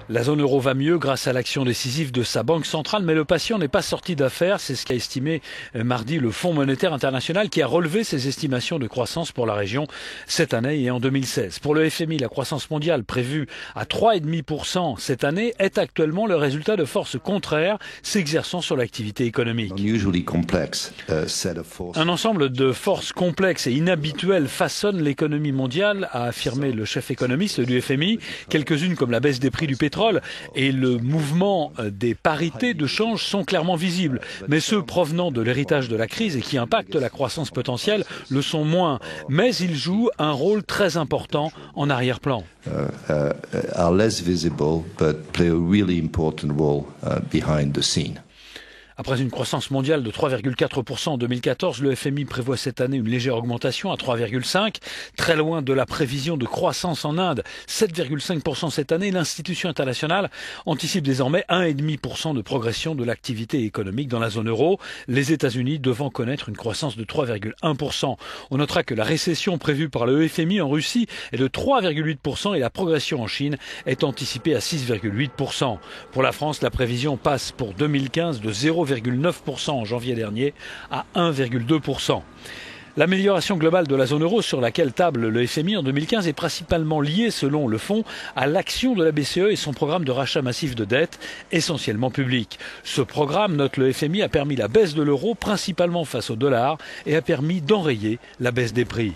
La zone euro va mieux grâce à l'action décisive de sa banque centrale, mais le patient n'est pas sorti d'affaire. C'est ce qu'a estimé mardi le Fonds monétaire international qui a relevé ses estimations de croissance pour la région cette année et en 2016. Pour le FMI, la croissance mondiale prévue à 3,5% cette année est actuellement le résultat de forces contraires s'exerçant sur l'activité économique. Un ensemble de forces complexes et inhabituelles façonnent l'économie mondiale, a affirmé le chef économiste du FMI. Quelques-unes comme la baisse des prix du pétrole et le mouvement des parités de change sont clairement visibles. Mais ceux provenant de l'héritage de la crise et qui impactent la croissance potentielle le sont moins. Mais ils jouent un rôle très important en arrière-plan. Are less visible but play a really important role behind the scene. Après une croissance mondiale de 3,4% en 2014, le FMI prévoit cette année une légère augmentation à 3,5%, très loin de la prévision de croissance en Inde, 7,5% cette année. L'institution internationale anticipe désormais 1,5% de progression de l'activité économique dans la zone euro, les États-Unis devant connaître une croissance de 3,1%. On notera que la récession prévue par le FMI en Russie est de 3,8% et la progression en Chine est anticipée à 6,8%. Pour la France, la prévision passe pour 2015 de 0,9% en janvier dernier à 1,2%. L'amélioration globale de la zone euro sur laquelle table le FMI en 2015 est principalement liée, selon le fonds, à l'action de la BCE et son programme de rachat massif de dettes, essentiellement public. Ce programme, note le FMI, a permis la baisse de l'euro, principalement face au dollar, et a permis d'enrayer la baisse des prix.